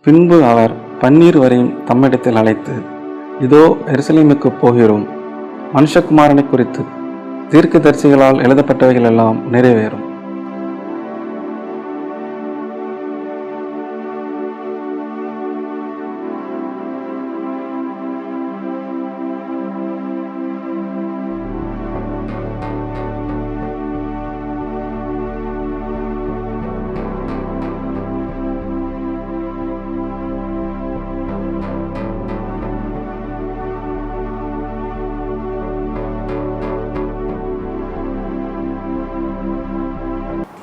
பின்பு அவர் பன்னீர் வரையும் தம்மிடத்தில் அழைத்து, இதோ எருசலேமுக்குப் போகிறோம், மனுஷகுமாரனை குறித்து தீர்க்கதரிசிகளால் எழுதப்பட்டவைகள் எல்லாம் நிறைவேறும்.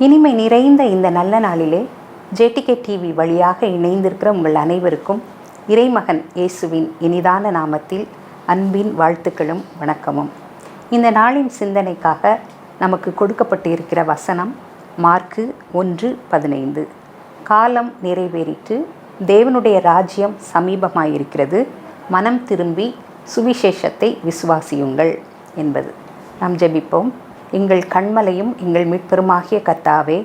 இனிமை நிறைந்த இந்த நல்ல நாளிலே ஜேடிகே டிவி வழியாக இணைந்திருக்கிற உங்கள் அனைவருக்கும் இறைமகன் இயேசுவின் இனிதான நாமத்தில் அன்பின் வாழ்த்துக்களும் வணக்கமும். இந்த நாளின் சிந்தனைக்காக நமக்கு கொடுக்கப்பட்டு இருக்கிற வசனம் மார்க்கு 1:15. காலம் நிறைவேறிட்டு, தேவனுடைய ராஜ்யம் சமீபமாயிருக்கிறது, மனம் திரும்பி சுவிசேஷத்தை விசுவாசியுங்கள் என்பது. நாம் ஜெபிப்போம். எங்கள் கண்மலையும் எங்கள் மீட்பெருமாகிய கர்த்தாவே,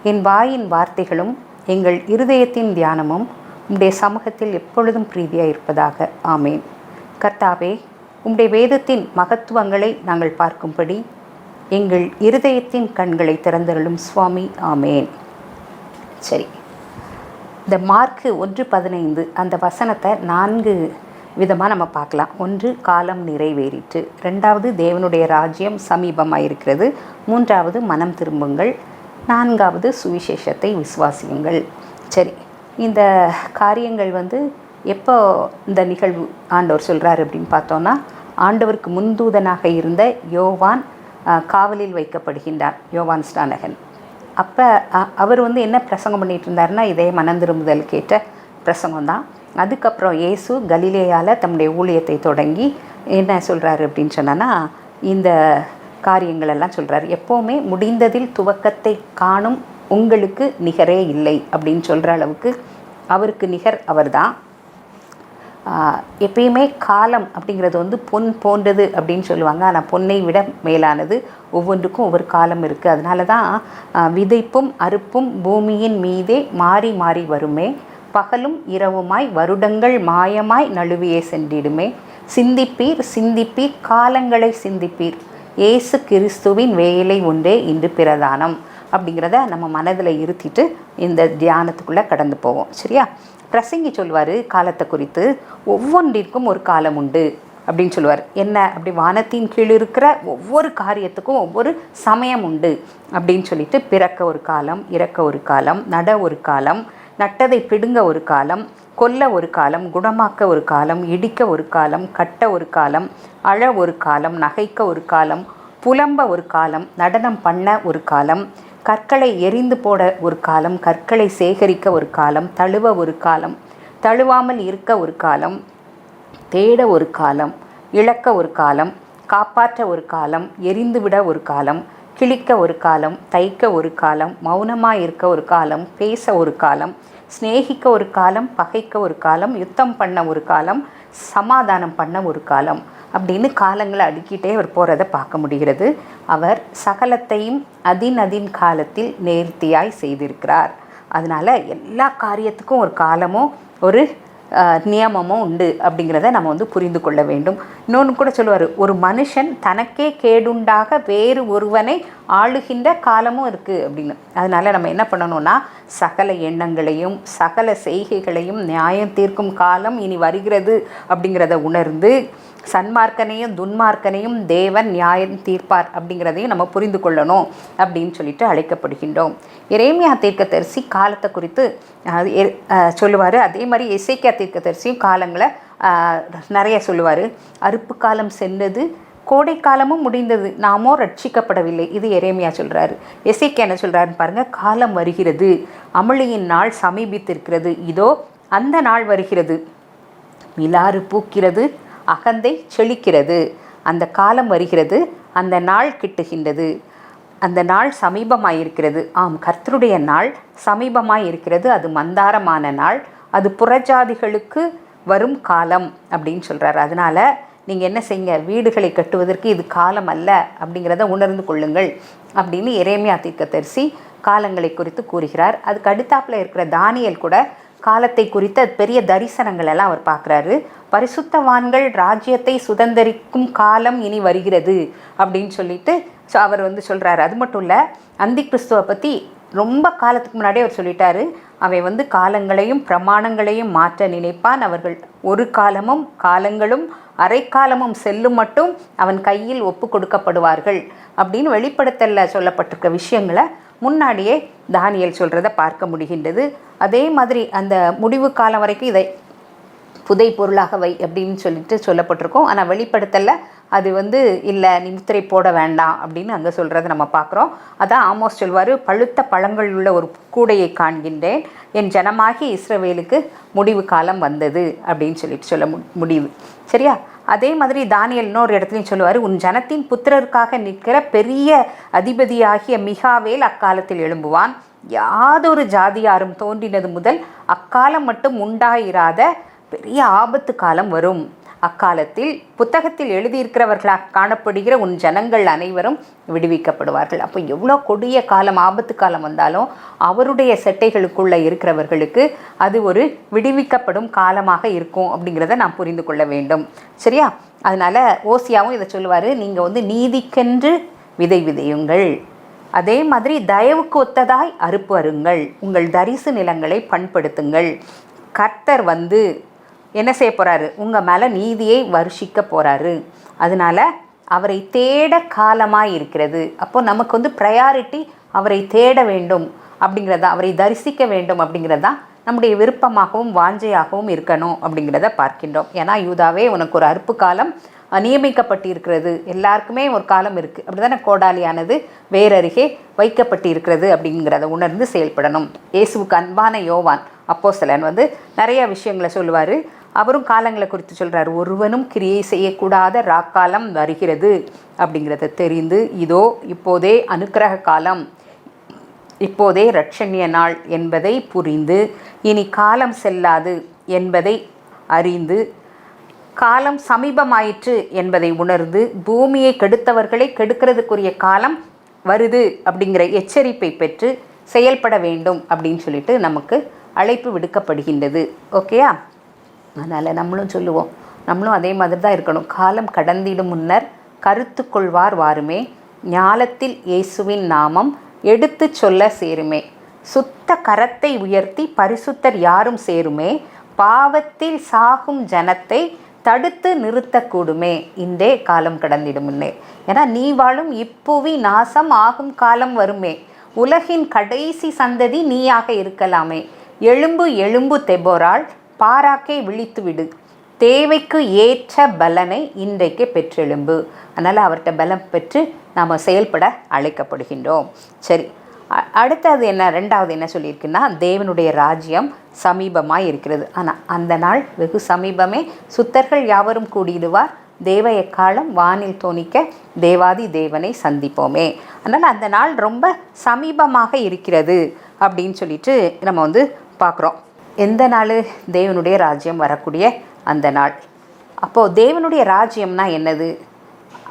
என் வாயின் வார்த்தைகளும் எங்கள் இருதயத்தின் தியானமும் உம்முடைய சமூகத்தில் எப்பொழுதும் பிரீதியாக இருப்பதாக. ஆமேன். கர்த்தாவே, உம்முடைய வேதத்தின் மகத்துவங்களை நாங்கள் பார்க்கும்படி எங்கள் இருதயத்தின் கண்களை திறந்தருளும் சுவாமி. ஆமேன். சரி, இந்த மார்க்கு 1:15 அந்த வசனத்தை 4 விதமாக நம்ம பார்க்கலாம். 1, காலம் நிறைவேறிட்டு. 2வது, தேவனுடைய ராஜ்யம் சமீபமாக இருக்கிறது. 3வது, மனம் திரும்புங்கள். 4வது, சுவிசேஷத்தை விசுவாசியுங்கள். சரி, இந்த காரியங்கள் எப்போ இந்த நிகழ்வு ஆண்டவர் சொல்கிறார் அப்படின்னு பார்த்தோன்னா, ஆண்டவருக்கு முன்தூதனாக இருந்த யோவான் காவலில் வைக்கப்படுகின்றார், யோவான் ஸ்நானகன். அப்போ அவர் என்ன பிரசங்கம் பண்ணிகிட்டு இருந்தாருன்னா, இதே மனம் திரும்புதல் கேட்ட பிரசங்கம் தான். அதுக்கப்புறம் இயேசு கலிலேயாவில் தம்முடைய ஊழியத்தை தொடங்கி என்ன சொல்கிறாரு அப்படின்னு சொன்னோன்னா, இந்த காரியங்களெல்லாம் சொல்கிறார். எப்போவுமே முடிந்ததில் துவக்கத்தை காணும் உங்களுக்கு நிகரே இல்லை அப்படின்னு சொல்கிற அளவுக்கு அவருக்கு நிகர் அவர் தான். எப்பயுமே காலம் அப்படிங்கிறது பொன் போன்றது அப்படின்னு சொல்லுவாங்க. ஆனால் பொன்னை விட மேலானது. ஒவ்வொன்றுக்கும் ஒவ்வொரு காலம் இருக்குது. அதனால தான் விதைப்பும் அறுப்பும் பூமியின் மீதே மாறி மாறி வருமே, பகலும் இரவுமாய் வருடங்கள் மாயமாய் நழுவியே சென்றிடுமே, சிந்திப்பீர் சிந்திப்பீர் காலங்களை சிந்திப்பீர், இயேசு கிறிஸ்துவின் வேலை ஒன்றே இன்று பிரதானம் அப்படிங்கிறத நம்ம மனதில் இருத்திட்டு இந்த தியானத்துக்குள்ளே கடந்து போவோம். சரியா? பிரசங்கி சொல்லுவார், காலத்தை குறித்து ஒவ்வொன்றிற்கும் ஒரு காலம் உண்டு அப்படின்னு சொல்லுவார். என்ன அப்படி? வானத்தின் கீழ் இருக்கிற ஒவ்வொரு காரியத்துக்கும் ஒவ்வொரு சமயம் உண்டு அப்படின்னு சொல்லிட்டு, பிறக்க ஒரு காலம், இறக்க ஒரு காலம், நட ஒரு காலம், நட்டதை பிடுங்க ஒரு காலம், கொல்ல ஒரு காலம், குணமாக்க ஒரு காலம், இடிக்க ஒரு காலம், கட்ட ஒரு காலம், அழ ஒரு காலம், நகைக்க ஒரு காலம், புலம்ப ஒரு காலம், நடனம் பண்ண ஒரு காலம், கற்களை எரிந்து போட ஒரு காலம், கற்களை சேகரிக்க ஒரு காலம், தழுவ ஒரு காலம், தழுவாமல் இருக்க ஒரு காலம், தேட ஒரு காலம், இழக்க ஒரு காலம், காப்பாற்ற ஒரு காலம், எரிந்துவிட ஒரு காலம், கிழிக்க ஒரு காலம், தைக்க ஒரு காலம், மௌனமாக இருக்க ஒரு காலம், பேச ஒரு காலம், ஸ்நேகிக்க ஒரு காலம், பகைக்க ஒரு காலம், யுத்தம் பண்ண ஒரு காலம், சமாதானம் பண்ண ஒரு காலம் அப்படின்னு காலங்களை அடுக்கிட்டே அவர் போகிறத பார்க்க முடிகிறது. அவர் சகலத்தையும் அதின் காலத்தில் நேர்த்தியாய் செய்திருக்கிறார். அதனால் எல்லா காரியத்துக்கும் ஒரு காலமும் ஒரு நியமமும் உண்டு அப்படிங்கிறத நம்ம புரிந்து கொள்ள வேண்டும். இன்னொன்று கூட சொல்லுவார், ஒரு மனுஷன் தனக்கே கேடுண்டாக வேறு ஒருவனை ஆளுகின்ற காலமும் இருக்குது அப்படின்னு. அதனால் நம்ம என்ன பண்ணணும்னா, சகல எண்ணங்களையும் சகல செய்கைகளையும் நியாயம் தீர்க்கும் காலம் இனி வருகிறது அப்படிங்கிறத உணர்ந்து, சன்மார்க்கனையும் துன்மார்க்கனையும் தேவன் நியாயம் தீர்ப்பார் அப்படிங்கிறதையும் நம்ம புரிந்து கொள்ளணும் அப்படின்னு சொல்லிட்டு அழைக்கப்படுகின்றோம். எரேமியா தீர்க்கதரிசி காலத்தை குறித்து சொல்லுவார். அதே மாதிரி எசேக்கியா தீர்க்கதரிசியும் காலங்களை நிறைய சொல்லுவார். அறுப்பு காலம் சென்றது, கோடை காலமும் முடிந்தது, நாமோ ரட்சிக்கப்படவில்லை. இது எரேமியா சொல்கிறாரு. எசேக்கியா என்ன சொல்கிறாருன்னு பாருங்கள். காலம் வருகிறது, அமளியின் நாள் சமீபித்திருக்கிறது, இதோ அந்த நாள் வருகிறது, மிலாறு பூக்கிறது, அகந்தை செழிக்கிறது, அந்த காலம் வருகிறது, அந்த நாள் கிட்டுகின்றது, அந்த நாள் சமீபமாயிருக்கிறது. ஆம், கர்த்தருடைய நாள் சமீபமாயிருக்கிறது, அது மந்தாரமான நாள், அது புறஜாதிகளுக்கு வரும் காலம் அப்படின்னு சொல்கிறார். அதனால் நீங்கள் என்ன செய்யுங்க, வீடுகளை கட்டுவதற்கு இது காலம் அல்ல அப்படிங்கிறத உணர்ந்து கொள்ளுங்கள் அப்படின்னு எரேமியா தீர்க்கதரிசி காலங்களை குறித்து கூறுகிறார். அதுக்கு அடுத்தாப்பில் இருக்கிற தானியேல் கூட காலத்தை குறித்த பெரிய தரிசனங்கள் எல்லாம் அவர் பார்க்குறாரு. பரிசுத்தவான்கள் ராஜ்யத்தை சுதந்தரிக்கும் காலம் இனி வருகிறது அப்படின்னு சொல்லிட்டு அவர் சொல்கிறாரு. அது மட்டும் இல்லை, அந்தி கிறிஸ்துவை பற்றி ரொம்ப காலத்துக்கு முன்னாடியே அவர் சொல்லிட்டாரு. அவன் காலங்களையும் பிரமாணங்களையும் மாற்ற நினைப்பான். அவர்கள் ஒரு காலங்களும் அரைக்காலமும் செல்லும் மட்டும் அவன் கையில் ஒப்பு கொடுக்கப்படுவார்கள் அப்படின்னு வெளிப்படுத்தல சொல்லப்பட்டிருக்க விஷயங்களை முன்னாடியே தானியேல் சொல்கிறத பார்க்க முடிகின்றது. அதே மாதிரி அந்த முடிவு காலம் வரைக்கும் இதை புதை பொருளாக வை அப்படின்னு சொல்லிட்டு சொல்லப்பட்டிருக்கோம். ஆனால் வெளிப்படுத்தல அது இல்லை, நீ முத்திரை போட வேண்டாம் அப்படின்னு அங்கே சொல்கிறத நம்ம பார்க்குறோம். அதான் ஆமோஸ் சொல்வார், பழுத்த பழங்கள் உள்ள ஒரு கூடையை காண்கின்றேன், என் ஜனமாகி இஸ்ரவேலுக்கு முடிவு காலம் வந்தது அப்படின்னு சொல்ல முடிவு. சரியா? அதே மாதிரி தானியேல் இன்னொரு இடத்துலையும் சொல்லுவார், உன் ஜனத்தின் புத்திரருக்காக நிற்கிற பெரிய அதிபதியாகிய மிகாவேல் அக்காலத்தில் எழும்புவான். யாதொரு ஜாதியாரும் தோன்றினது முதல் அக்காலம் மட்டும் உண்டாயிராத பெரிய ஆபத்து காலம் வரும். அக்காலத்தில் புத்தகத்தில் எழுதியிருக்கிறவர்களாக காணப்படுகிற உன் ஜனங்கள் அனைவரும் விடுவிக்கப்படுவார்கள். அப்போ எவ்வளோ கொடிய காலம், ஆபத்து காலம் வந்தாலும் அவருடைய செட்டைகளுக்குள்ளே இருக்கிறவர்களுக்கு அது ஒரு விடுவிக்கப்படும் காலமாக இருக்கும் அப்படிங்கிறத நாம் புரிந்து கொள்ள வேண்டும். சரியா? அதனால் ஓசியாவும் இதை சொல்லுவார், நீங்கள் நீதிக்கென்று விதை விதையுங்கள், அதே மாதிரி தயவுக்கு ஒத்ததாய் அறுப்பு அருங்கள், உங்கள் தரிசு நிலங்களை பண்படுத்துங்கள். கர்த்தர் என்ன செய்ய போகிறாரு? உங்கள் மேலே நீதியை வருஷிக்க போகிறாரு. அதனால் அவரை தேட காலமாக இருக்கிறது. அப்போது நமக்கு ப்ரையாரிட்டி அவரை தேட வேண்டும் அப்படிங்கிறதா, அவரை தரிசிக்க வேண்டும் அப்படிங்கிறதான் நம்முடைய விருப்பமாகவும் வாஞ்சையாகவும் இருக்கணும் அப்படிங்கிறத பார்க்கின்றோம். ஏன்னா யூதாவே, உனக்கு ஒரு அறுப்பு காலம் நியமிக்கப்பட்டு இருக்கிறது. எல்லாருக்குமே ஒரு காலம் இருக்குது. அப்படி தானே கோடாலியானது வேறருகே வைக்கப்பட்டு இருக்கிறது அப்படிங்கிறத உணர்ந்து செயல்படணும். இயேசுவுக்கு அன்பான யோவான் அப்போஸ்தலன் நிறைய விஷயங்களை சொல்லுவார். அவரும் காலங்களை குறித்து சொல்கிறார். ஒருவனும் கிரியை செய்யக்கூடாத ராக்காலம் வருகிறது அப்படிங்கிறத தெரிந்து, இதோ இப்போதே அனுக்கிரக காலம், இப்போதே இரட்சணிய நாள் என்பதை புரிந்து, இனி காலம் செல்லாது என்பதை அறிந்து, காலம் சமீபமாயிற்று என்பதை உணர்ந்து, பூமியை கெடுத்தவர்களை கெடுக்கிறதுக்குரிய காலம் வருது அப்படிங்கிற எச்சரிப்பை பெற்று செயல்பட வேண்டும் அப்படின்னு சொல்லிட்டு நமக்கு அழைப்பு விடுக்கப்படுகின்றது. ஓகேயா? அதனால் நம்மளும் சொல்லுவோம், நம்மளும் அதே மாதிரி தான் இருக்கணும். காலம் கடந்திடும் முன்னர் கருத்து கொள்வார் வாருமே, ஞாலத்தில் இயேசுவின் நாமம் எடுத்து சொல்ல சேருமே, சுத்த கரத்தை உயர்த்தி பரிசுத்தர் யாரும் சேருமே, பாவத்தில் சாகும் ஜனத்தை தடுத்து நிறுத்தக்கூடுமே, இன்றே காலம் கடந்திடும் முன்னே. ஏன்னா நீ வாழும் இப்புவி நாசம் ஆகும் காலம் வருமே, உலகின் கடைசி சந்ததி நீயாக இருக்கலாமே, எழும்பு எழும்பு தெபோராள், பாராக்கை விழித்துவிடு, தேவைக்கு ஏற்ற பலனை இன்றைக்கு பெற்றெழும்பு. அதனால் அவர்கிட்ட பலம் பெற்று நாம் செயல்பட அழைக்கப்படுகின்றோம். சரி, அடுத்தது என்ன? ரெண்டாவது என்ன சொல்லியிருக்குன்னா, தேவனுடைய ராஜ்யம் சமீபமாக இருக்கிறது. ஆனால் அந்த நாள் வெகு சமீபமே, சுத்தர்கள் யாவரும் கூடிடுவார், தேவ எக்காலம் வானில் தோணிக்க தேவாதி தேவனை சந்திப்போமே. அதனால் அந்த நாள் ரொம்ப சமீபமாக இருக்கிறது அப்படின்னு சொல்லிட்டு நம்ம பார்க்குறோம். எந்த நாள்? தேவனுடைய ராஜ்யம் வரக்கூடிய அந்த நாள். அப்போது தேவனுடைய ராஜ்யம்னா என்னது?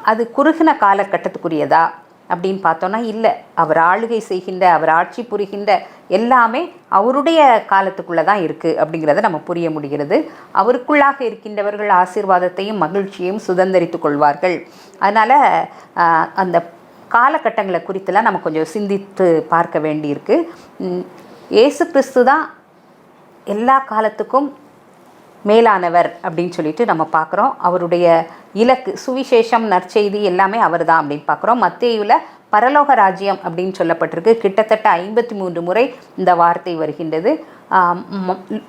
அது குறுகின காலகட்டத்துக்குரியதா அப்படின்னு பார்த்தோன்னா இல்லை. அவர் ஆளுகை செய்கின்ற, அவர் ஆட்சி புரிகின்ற எல்லாமே அவருடைய காலத்துக்குள்ளே தான் இருக்குது அப்படிங்கிறத நம்ம புரிய முடிகிறது. அவருக்குள்ளாக இருக்கின்றவர்கள் ஆசீர்வாதத்தையும் மகிழ்ச்சியையும் சுதந்திரித்து கொள்வார்கள். அதனால் அந்த காலகட்டங்களை குறித்தெல்லாம் நம்ம கொஞ்சம் சிந்தித்து பார்க்க வேண்டியிருக்கு. இயேசு கிறிஸ்து தான் எல்லா காலத்துக்கும் மேலானவர் அப்படின்னு சொல்லிட்டு நம்ம பார்க்குறோம். அவருடைய இலக்கு, சுவிசேஷம், நற்செய்தி எல்லாமே அவர் தான் அப்படின்னு பார்க்குறோம். மத்தேயுவில் பரலோக ராஜ்யம் அப்படின்னு சொல்லப்பட்டிருக்கு. கிட்டத்தட்ட 53 முறை இந்த வார்த்தை வருகின்றது.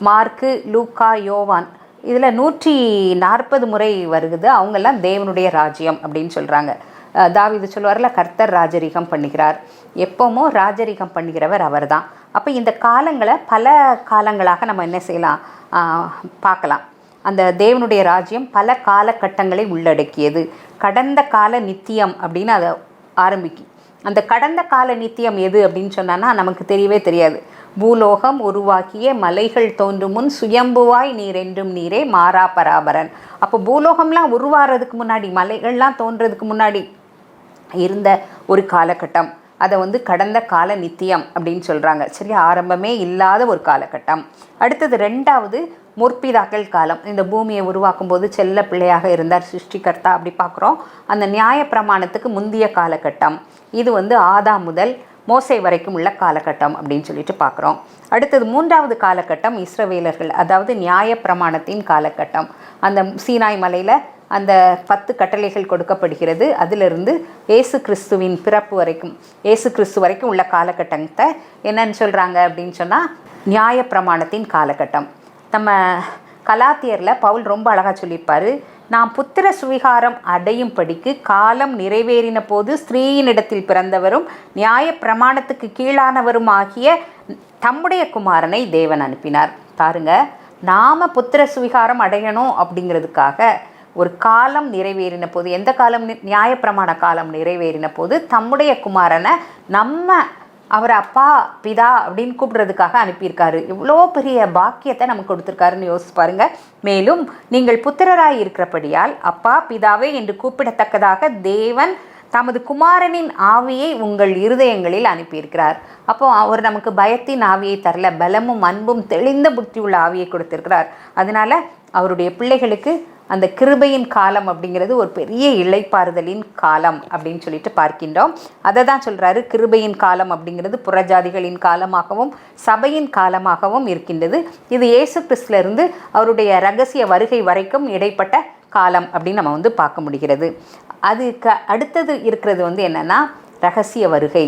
மார்க்கு, லூக்கா, யோவான் இதில் 140 முறை வருகுது. அவங்கெல்லாம் தேவனுடைய ராஜ்யம் அப்படின்னு சொல்கிறாங்க. தாவீது சொல்லுவார்ல, கர்த்தர் ராஜரிகம் பண்ணுகிறார். எப்போமோ ராஜரிகம் பண்ணுகிறவர் அவர் தான். அப்போ இந்த காலங்களை பல காலங்களாக நம்ம என்ன செய்யலாம், பார்க்கலாம். அந்த தேவனுடைய ராஜ்யம் பல காலகட்டங்களை உள்ளடக்கியது. கடந்த கால நித்தியம் அப்படின்னு அதை ஆரம்பிக்கும். அந்த கடந்த கால நித்தியம் எது அப்படின்னு சொன்னான்னா நமக்கு தெரியவே தெரியாது. பூலோகம் உருவாக்கிய மலைகள் தோன்றும் முன் சுயம்புவாய் நீர் என்றும் நீரே மாறா பராபரன். அப்போ பூலோகம்லாம் உருவாகிறதுக்கு முன்னாடி, மலைகள்லாம் தோன்றதுக்கு முன்னாடி இருந்த ஒரு காலகட்டம். அதை வந்து கடந்த கால நித்தியம் அப்படின்னு சொல்கிறாங்க. சரி, ஆரம்பமே இல்லாத ஒரு காலகட்டம். அடுத்தது 2வது முற்பிதாக்கள் காலம். இந்த பூமியை உருவாக்கும் போது செல்ல பிள்ளையாக இருந்தார் சிருஷ்டிகர்த்தா, அப்படி பார்க்குறோம். அந்த நியாயப்பிரமாணத்துக்கு முந்தைய காலகட்டம். இது வந்து ஆதாம் முதல் மோசே வரைக்கும் உள்ள காலகட்டம் அப்படின்னு சொல்லிட்டு பார்க்குறோம். அடுத்தது 3வது காலகட்டம் இஸ்ரவேலர்கள், அதாவது நியாயப்பிரமாணத்தின் காலகட்டம். அந்த சீனாய் மலையில் அந்த 10 கட்டளைகள் கொடுக்கப்படுகிறது. அதிலிருந்து இயேசு கிறிஸ்துவின் பிறப்பு வரைக்கும், இயேசு கிறிஸ்து வரைக்கும் உள்ள காலகட்டத்தை என்னன்னு சொல்கிறாங்க அப்படின்னு சொன்னால் நியாயப்பிரமாணத்தின் காலகட்டம். நம்ம கலாத்தியரில் பவுல் ரொம்ப அழகாக சொல்லியிருப்பார், நாம் புத்திர சுவிகாரம் அடையும் படிக்கு காலம் நிறைவேறின போது ஸ்திரீயினிடத்தில் பிறந்தவரும் நியாயப்பிரமாணத்துக்கு கீழானவரும் ஆகிய தம்முடைய குமாரனை தேவன் அனுப்பினார். பாருங்க, நாம் புத்திர சுவிகாரம் அடையணும் அப்படிங்கிறதுக்காக ஒரு காலம் நிறைவேறின போது, எந்த காலம்? நியாயப்பிரமாண காலம் நிறைவேறின போது தம்முடைய குமாரனை நம்ம அவர் அப்பா பிதா அப்படின்னு கூப்பிடுறதுக்காக அனுப்பியிருக்காரு. இவ்வளோ பெரிய பாக்கியத்தை நமக்கு கொடுத்துருக்காருன்னு யோசிச்சு பாருங்க. மேலும் நீங்கள் புத்திரராய் இருக்கிறபடியால் அப்பா பிதாவே என்று கூப்பிடத்தக்கதாக தேவன் தமது குமாரனின் ஆவியை உங்கள் இருதயங்களில் அனுப்பியிருக்கிறார். அப்போ அவர் நமக்கு பயத்தின் ஆவியை தரல, பலமும் அன்பும் தெளிந்த புத்தியுள்ள ஆவியை கொடுத்திருக்கிறார். அதனால அவருடைய பிள்ளைகளுக்கு அந்த கிருபையின் காலம் அப்படிங்கிறது ஒரு பெரிய இளைப்பாறுதலின் காலம் அப்படின்னு சொல்லிட்டு பார்க்கின்றோம். அதை தான் சொல்கிறாரு, கிருபையின் காலம் அப்படிங்கிறது புறஜாதிகளின் காலமாகவும் சபையின் காலமாகவும் இருக்கின்றது. இது இயேசு கிறிஸ்துவிலிருந்து அவருடைய இரகசிய வருகை வரைக்கும் இடைப்பட்ட காலம் அப்படின்னு நம்ம வந்து பார்க்க முடிகிறது. அதுக்கு அடுத்தது இருக்கிறது வந்து என்னென்னா இரகசிய வருகை,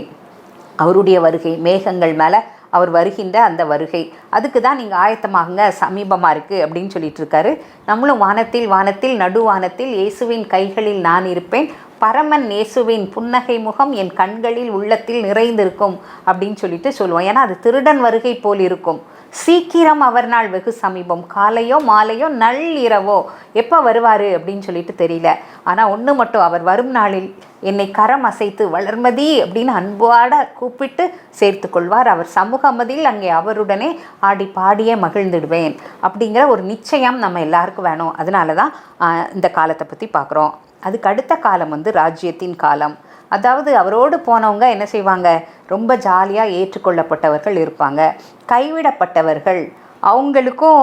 அவருடைய வருகை, மேகங்கள் மேலே அவர் வருகின்ற அந்த வருகை. அதுக்கு தான் நீங்கள் ஆயத்தமாகுங்க, சமீபமாக இருக்குது அப்படின்னு சொல்லிட்டு இருக்காரு. நம்மளும் வானத்தில் நடுவானத்தில் இயேசுவின் கைகளில் நான் இருப்பேன், பரமன் இயேசுவின் புன்னகை முகம் என் கண்களில் உள்ளத்தில் நிறைந்திருக்கும் அப்படின்னு சொல்லிட்டு சொல்லுவோம். ஏன்னா அது திருடன் வருகை போல் இருக்கும். சீக்கிரம் அவர் நாள் வெகு சமீபம், காலையோ மாலையோ நள்ளிரவோ எப்போ வருவார் அப்படின்னு சொல்லிட்டு தெரியல. ஆனால் ஒன்று மட்டும், அவர் வரும் நாளில் என்னை கரம் அசைத்து வளர்மதி அப்படின்னு அன்போட கூப்பிட்டு சேர்த்து கொள்வார். அவர் சமூகமதியில் அங்கே அவருடனே ஆடி பாடியே மகிழ்ந்துடுவேன் அப்படிங்கிற ஒரு நிச்சயம் நம்ம எல்லாருக்கும் வேணும். அதனால தான் இந்த காலத்தை பற்றி பார்க்குறோம். அதுக்கு அடுத்த காலம் வந்து ராஜ்யத்தின் காலம். அதாவது அவரோடு போனவங்க என்ன செய்வாங்க? ரொம்ப ஜாலியாக ஏற்றுக்கொள்ளப்பட்டவர்கள் இருப்பாங்க. கைவிடப்பட்டவர்கள் அவங்களுக்கும்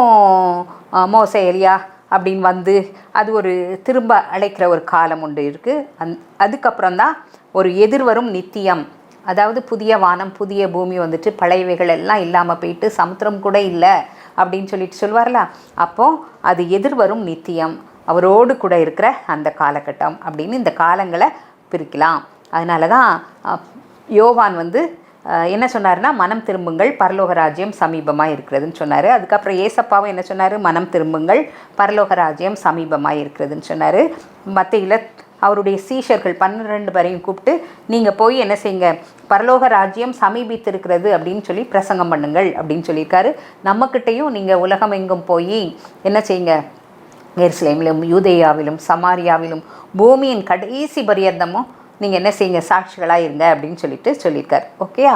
மோசே எலியா அப்படின்னு வந்து அது ஒரு திரும்ப அழைக்கிற ஒரு காலம் ஒன்று இருக்குது. அதுக்கப்புறம் தான் ஒரு எதிர்வரும் நித்தியம், அதாவது புதிய வானம் புதிய பூமி வந்துட்டு பழையவைகள் எல்லாம் இல்லாமல் போயிட்டு சமுத்திரம் கூட இல்லை அப்படின்னு சொல்லிட்டு சொல்வார்ல, அப்போது அது எதிர்வரும் நித்தியம், அவரோடு கூட இருக்கிற அந்த காலகட்டம் அப்படின்னு இந்த காலங்களை பிரிக்கலாம். அதனால தான் யோவான் வந்து என்ன சொன்னார்னா, மனம் திரும்புங்கள் பரலோக ராஜ்யம் சமீபமாக இருக்கிறதுன்னு சொன்னார். அதுக்கப்புறம் ஏசப்பாவும் என்ன சொன்னார்? மனம் திரும்புங்கள் பரலோக ராஜ்யம் சமீபமாக இருக்கிறதுன்னு சொன்னார். மத்தேயுல அவருடைய சீஷர்கள் 12 பேரையும் கூப்பிட்டு நீங்கள் போய் என்ன செய்யுங்க, பரலோக ராஜ்யம் சமீபித்திருக்கிறது அப்படின்னு சொல்லி பிரசங்கம் பண்ணுங்கள் அப்படின்னு சொல்லியிருக்காரு. நம்மக்கிட்டையும் நீங்கள் உலகம் எங்கும் போய் என்ன செய்யுங்க, எருசலேமிலும் யூதேயாவிலும் சமாரியாவிலும் பூமியின் கடைசி பரியந்தமும் நீங்கள் என்ன செய்யுங்க, சாட்சிகளாக இருங்க அப்படின்னு சொல்லியிருக்கார். ஓகேயா?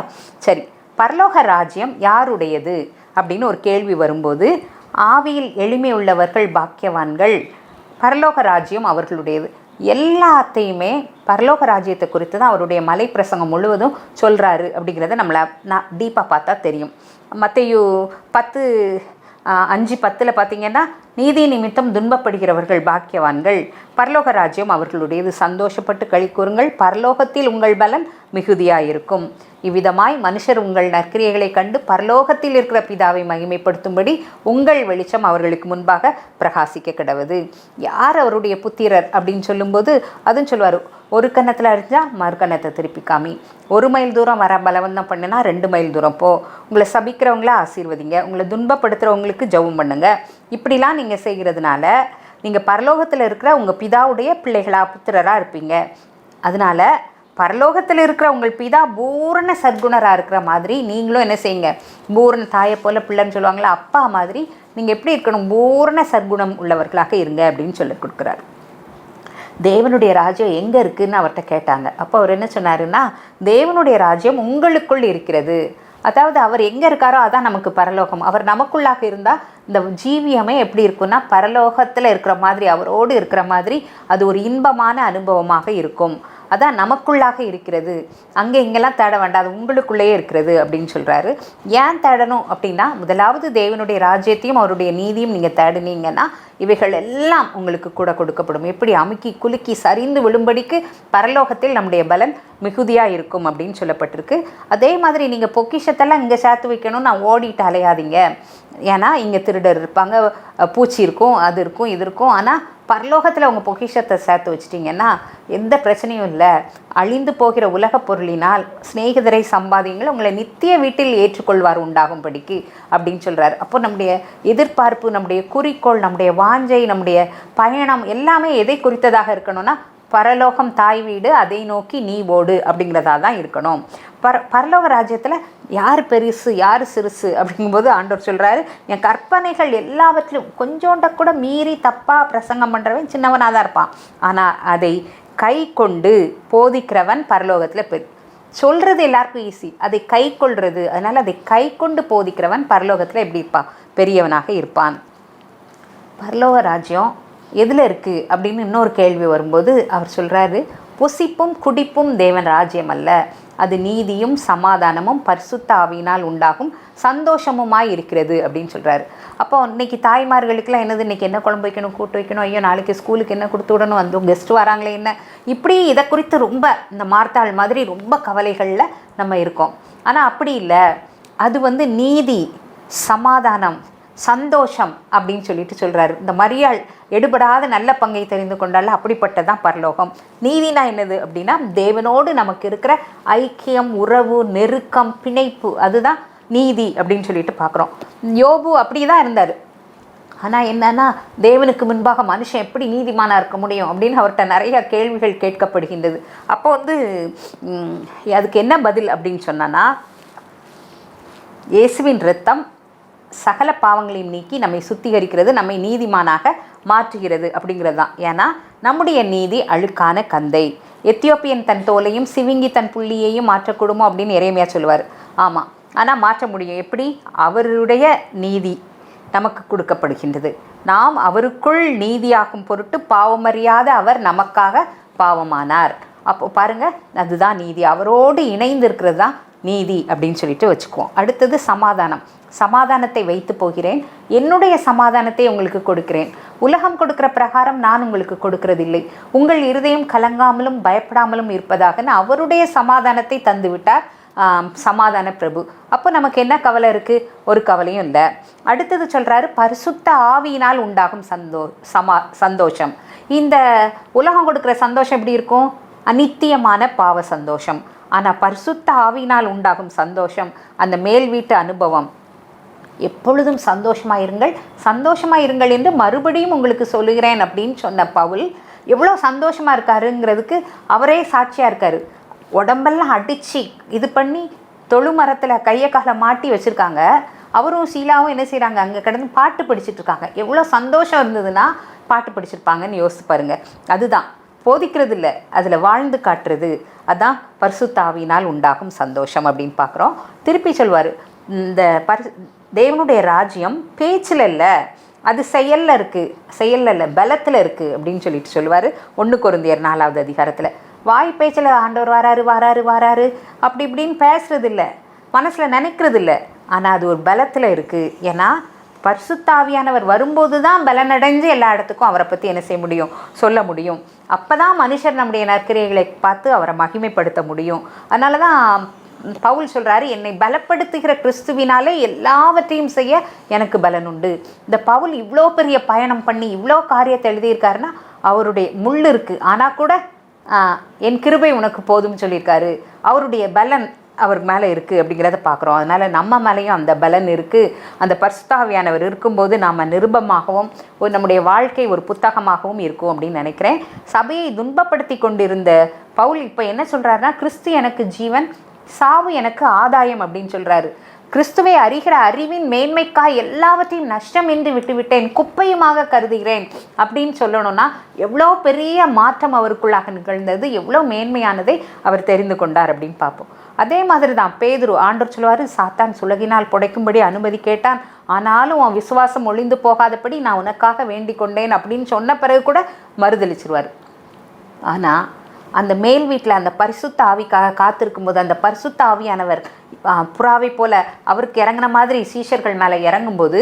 சரி, பரலோக ராஜ்யம் யாருடையது அப்படின்னு ஒரு கேள்வி வரும்போது, ஆவியில் எளிமை உள்ளவர்கள் பாக்கியவான்கள், பரலோக ராஜ்யம் அவர்களுடையது. எல்லாத்தையுமே பரலோக ராஜ்யத்தை குறித்து தான் அவருடைய மலை பிரசங்கம் முழுவதும் சொல்கிறாரு அப்படிங்கிறத நான் டீப்பாக பார்த்தா தெரியும். மத்தேயு 10:5-10 பார்த்தீங்கன்னா, நீதி நிமித்தம் துன்பப்படுகிறவர்கள் பாக்கியவான்கள், பரலோக ராஜ்யம் அவர்களுடையது, சந்தோஷப்பட்டு களி கூறுங்கள், பரலோகத்தில் உங்கள் பலன் மிகுதியாயிருக்கும். இவ்விதமாய் மனுஷர் உங்கள் நற்கிரியைகளை கண்டு பரலோகத்தில் இருக்கிற பிதாவை மகிமைப்படுத்தும்படி உங்கள் வெளிச்சம் அவர்களுக்கு முன்பாக பிரகாசிக்க கிடவது. யார் அவருடைய புத்திரர் அப்படின்னு சொல்லும்போது அதுவும் சொல்லுவார், ஒரு கன்னத்தில் அறிஞ்சால் மறு கன்னத்தை திருப்பி காமி, 1 மைல் தூரம் வர பலவந்தம் பண்ணுனா 2 மைல் தூரம் போ, உங்களை சபிக்கிறவங்கள ஆசீர்வதிங்க, உங்களை துன்பப்படுத்துகிறவங்களுக்கு ஜெபம் பண்ணுங்க. இப்படிலாம் நீங்கள் செய்கிறதுனால நீங்கள் பரலோகத்தில் இருக்கிற உங்கள் பிதாவுடைய பிள்ளைகளாக புத்திரராக இருப்பீங்க. அதனால் பரலோகத்தில் இருக்கிற உங்கள் பிதா பூரண சர்க்குணராக இருக்கிற மாதிரி நீங்களும் என்ன செய்யுங்க, பூரண தாயை போல் பிள்ளைன்னு சொல்லுவாங்களா, அப்பா மாதிரி நீங்கள் எப்படி இருக்கணும், பூரண சர்க்குணம் உள்ளவர்களாக இருங்க அப்படின்னு சொல்லி கொடுக்குறாரு. தேவனுடைய ராஜ்யம் எங்கே இருக்குதுன்னு அவர்கிட்ட கேட்டாங்க. அப்போ அவர் என்ன சொன்னாருன்னா, தேவனுடைய ராஜ்யம் உங்களுக்குள் இருக்கிறது. அதாவது அவர் எங்கே இருக்காரோ அதான் நமக்கு பரலோகம். அவர் நமக்குள்ளாக இருந்தால் இந்த ஜீவியமே எப்படி இருக்குன்னா, பரலோகத்தில் இருக்கிற மாதிரி, அவரோடு இருக்கிற மாதிரி அது ஒரு இன்பமான அனுபவமாக இருக்கும். அதான் நமக்குள்ளாக இருக்கிறது, அங்கே இங்கெல்லாம் தேட வேண்டாம், அது உங்களுக்குள்ளேயே இருக்கிறது அப்படின்னு சொல்கிறாரு. ஏன் தேடணும் அப்படின்னா, முதலாவது தேவனுடைய ராஜ்யத்தையும் அவருடைய நீதியும் நீங்கள் தேடினீங்கன்னா இவைகள் எல்லாம் உங்களுக்கு கூட கொடுக்கப்படும். எப்படி அமுக்கி குலுக்கி சரிந்து விழும்படிக்கு பரலோகத்தில் நம்முடைய பலன் மிகுதியாக இருக்கும் அப்படின்னு சொல்லப்பட்டிருக்கு. அதே மாதிரி நீங்கள் பொக்கிஷத்தெல்லாம் இங்கே சேர்த்து வைக்கணும்னு நான் ஓடிட்டு அலையாதீங்க. ஏன்னா இங்கே திருடர் இருப்பாங்க, பூச்சி இருக்கும், அது இருக்கும், இது இருக்கும். ஆனால் பரலோகத்தில் உங்கள் பொக்கிஷத்தை சேர்த்து வச்சிட்டிங்கன்னா எந்த பிரச்சனையும் இல்லை. அழிந்து போகிற உலகப் பொருளினால் சிநேகிதரை சம்பாதிங்கள், உங்களை நித்திய வீட்டில் ஏற்றுக்கொள்வார் உண்டாகும்படிக்கு அப்படின்னு சொல்கிறார். அப்போ நம்முடைய எதிர்பார்ப்பு, நம்முடைய குறிக்கோள், நம்முடைய வாஞ்சை, நம்முடைய பயணம் எல்லாமே எதை குறித்ததாக இருக்கணும்னா, பரலோகம் தாய் வீடு, அதை நோக்கி நீ ஓடு அப்படிங்கிறதா தான் இருக்கணும். பரலோக ராஜ்யத்தில் யார் பெருசு யார் சிறுசு அப்படிங்கும்போது ஆண்டவர் சொல்கிறாரு, என் கற்பனைகள் எல்லாவற்றிலும் கொஞ்சோண்ட கூட மீறி தப்பாக பிரசங்கம் பண்ணுறவன் சின்னவனாக தான் இருப்பான், ஆனால் அதை கை கொண்டு போதிக்கிறவன் பரலோகத்தில் சொல்கிறது எல்லாருக்கும் ஈஸி, அதை கை கொள்வது. அதனால் அதை கை கொண்டு போதிக்கிறவன் பரலோகத்தில் எப்படி இருப்பான்? பெரியவனாக இருப்பான். பரலோக ராஜ்யம் எதில் இருக்குது அப்படின்னு இன்னொரு கேள்வி வரும்போது அவர் சொல்கிறாரு, புசிப்பும் குடிப்பும் தேவன் ராஜ்யம் அல்ல, அது நீதியும் சமாதானமும் பரிசுத்த ஆவியினால் உண்டாகும் சந்தோஷமுமாய் இருக்கிறது அப்படின்னு சொல்கிறாரு. அப்போ இன்றைக்கி தாய்மார்களுக்கெல்லாம் என்னது, இன்றைக்கி என்ன குழம்பு வைக்கணும், கூட்டு வைக்கணும், ஐயோ நாளைக்கு ஸ்கூலுக்கு என்ன கொடுத்து விடணும், வந்து கெஸ்ட்டு வராங்களே என்ன, இப்படி இதை குறித்து ரொம்ப இந்த மார்த்தாள் மாதிரி ரொம்ப கவலைகளில் நம்ம இருக்கோம். ஆனால் அப்படி இல்லை, அது நீதி சமாதானம் சந்தோஷம் அப்படின்னு சொல்லிட்டு சொல்கிறாரு. இந்த மரியாள் எடுபடாத நல்ல பங்கை தெரிந்து கொண்டால அப்படிப்பட்டதான் பரலோகம். நீதினா என்னது அப்படின்னா, தேவனோடு நமக்கு இருக்கிற ஐக்கியம், உறவு, நெருக்கம், பிணைப்பு, அதுதான் நீதி அப்படின்னு சொல்லிட்டு பார்க்குறோம். யோபு அப்படி தான் இருந்தார். ஆனால் என்னன்னா, தேவனுக்கு முன்பாக மனுஷன் எப்படி நீதிமானாக இருக்க முடியும் அப்படின்னு அவர்கிட்ட நிறைய கேள்விகள் கேட்கப்படுகின்றது. அப்போ அதுக்கு என்ன பதில் அப்படின்னு சொன்னான்னா, இயேசுவின் இரத்தம் சகல பாவங்களையும் நீக்கி நம்மை சுத்திகரிக்கிறது, நம்மை நீதிமானாக மாற்றுகிறது அப்படிங்கிறது தான். ஏன்னா நம்முடைய நீதி அழுக்கான கந்தை, எத்தியோப்பியன் தன் தோலையும் சிவிங்கி தன் புள்ளியையும் மாற்றக்கூடுமோ அப்படின்னு எரேமியா சொல்லுவார். ஆமாம், ஆனால் மாற்ற முடியும். எப்படி? அவருடைய நீதி நமக்கு கொடுக்கப்படுகின்றது. நாம் அவருக்குள் நீதியாகும் பொருட்டு பாவமறியாத அவர் நமக்காக பாவமானார். அப்போ பாருங்கள், அதுதான் நீதி. அவரோடு இணைந்து இருக்கிறது தான் நீதி அப்படின்னு சொல்லிட்டு வச்சுக்குவோம். அடுத்தது சமாதானம். சமாதானத்தை வைத்து போகிறேன், என்னுடைய சமாதானத்தை உங்களுக்கு கொடுக்கிறேன், உலகம் கொடுக்கிற பிரகாரம் நான் உங்களுக்கு கொடுக்கிறதில்லை, உங்கள் இருதயம் கலங்காமலும் பயப்படாமலும் இருப்பதாக அவருடைய சமாதானத்தை தந்து விட்டார் சமாதான பிரபு. அப்போ நமக்கு என்ன கவலை இருக்குது? ஒரு கவலையும் இல்லை. அடுத்தது சொல்கிறாரு, பரிசுத்த ஆவியினால் உண்டாகும் சந்தோஷம். இந்த உலகம் கொடுக்குற சந்தோஷம் எப்படி இருக்கும்? அநித்தியமான பாவ சந்தோஷம். ஆனால் பரிசுத்த ஆவியினால் உண்டாகும் சந்தோஷம், அந்த மேல் வீட்டு அனுபவம், எப்பொழுதும் சந்தோஷமாக இருங்கள் என்று மறுபடியும் உங்களுக்கு சொல்லுகிறேன் அப்படின்னு சொன்ன பவுல் எவ்வளோ சந்தோஷமாக இருக்காருங்கிறதுக்கு அவரே சாட்சியாக இருக்கார். உடம்பெல்லாம் அடித்து இது பண்ணி தொழு மரத்தில் கையை காலை மாட்டி வச்சுருக்காங்க. அவரும் சீலாவும் என்ன செய்கிறாங்க, அங்கே கிடந்து பாட்டு படிச்சுட்டு இருக்காங்க. எவ்வளோ சந்தோஷம் இருந்ததுன்னா பாட்டு படிச்சிருப்பாங்கன்னு யோசித்து பாருங்கள். அதுதான் போதிக்கிறது இல்லை, அதில் வாழ்ந்து காட்டுறது. அதான் பரிசுத்த ஆவியினால் உண்டாகும் சந்தோஷம் அப்படின்னு பார்க்குறோம். திருப்பி சொல்வார், இந்த தேவனுடைய ராஜ்யம் பேச்சில் இல்லை, அது செயலில் இருக்குது, செயலில் இல்லை பலத்தில் இருக்குது அப்படின்னு சொல்லிட்டு சொல்லுவார். 1 கொரிந்தியர் 4வது அதிகாரத்தில். வாய் பேச்சில் ஆண்டவர் வராரு அப்படி இப்படின்னு பேசுறது இல்லை, மனசில் நினைக்கிறது இல்லை, ஆனால் அது ஒரு பலத்தில் இருக்குது. ஏன்னா பரிசுத்த ஆவியானவர் வரும்போது தான் பலனடைஞ்சு எல்லா இடத்துக்கும் அவரை பற்றி என்ன செய்ய முடியும், சொல்ல முடியும். அப்போ தான் மனுஷர் நம்முடைய நற்கிரியைகளை பார்த்து அவரை மகிமைப்படுத்த முடியும். அதனால தான் பவுல் சொல்கிறாரு, என்னை பலப்படுத்துகிற கிறிஸ்துவினாலே எல்லாவற்றையும் செய்ய எனக்கு பலன் உண்டு. இந்த பவுல் இவ்வளோ பெரிய பயணம் பண்ணி இவ்வளோ காரியத்தை எழுதியிருக்காருன்னா அவருடைய முள் இருக்குது, ஆனால் கூட என் கிருபை உனக்கு போதும்னு சொல்லியிருக்காரு. அவருடைய பலன் அவர் மேலே இருக்குது அப்படிங்கிறத பார்க்குறோம். அதனால் நம்ம மேலேயும் அந்த பலன் இருக்குது. அந்த பரிசுத்த ஆவியானவர் இருக்கும்போது நாம் நிருபமாகவும் நம்முடைய வாழ்க்கை ஒரு புத்தகமாகவும் இருக்கும் அப்படின்னு நினைக்கிறேன். சபையை துன்பப்படுத்தி கொண்டிருந்த பவுல் இப்போ என்ன சொல்கிறாருன்னா, கிறிஸ்து எனக்கு ஜீவன், சாவு எனக்கு ஆதாயம் அப்படின்னு சொல்கிறாரு. கிறிஸ்துவை அறிகிற அறிவின் மேன்மைக்காய் எல்லாவற்றையும் நஷ்டம் என்று விட்டுவிட்டேன், குப்பையுமாக கருதுகிறேன் அப்படின்னு சொல்லணும்னா எவ்வளோ பெரிய மாற்றம் அவருக்குள்ளாக நிகழ்ந்தது, எவ்வளோ மேன்மையானதை அவர் தெரிந்து கொண்டார் அப்படின்னு பார்ப்போம். அதே மாதிரி தான் பேதுரு, ஆண்டவர் சொல்லுவார், சாத்தான் சுலகினால் புடைக்கும்படி அனுமதி கேட்டான், ஆனாலும் உன் விசுவாசம் ஒளிந்து போகாதபடி நான் உனக்காக வேண்டிக் கொண்டேன் அப்படின்னு சொன்ன பிறகு கூட மறுதளிச்சிருவார். ஆனால் அந்த மேல் வீட்டில் அந்த பரிசுத்த ஆவிக்காக காத்திருக்கும் போது அந்த பரிசுத்த ஆவியானவர் புறாவை போல அவருக்கு இறங்கின மாதிரி சீஷர்கள் மேலே இறங்கும்போது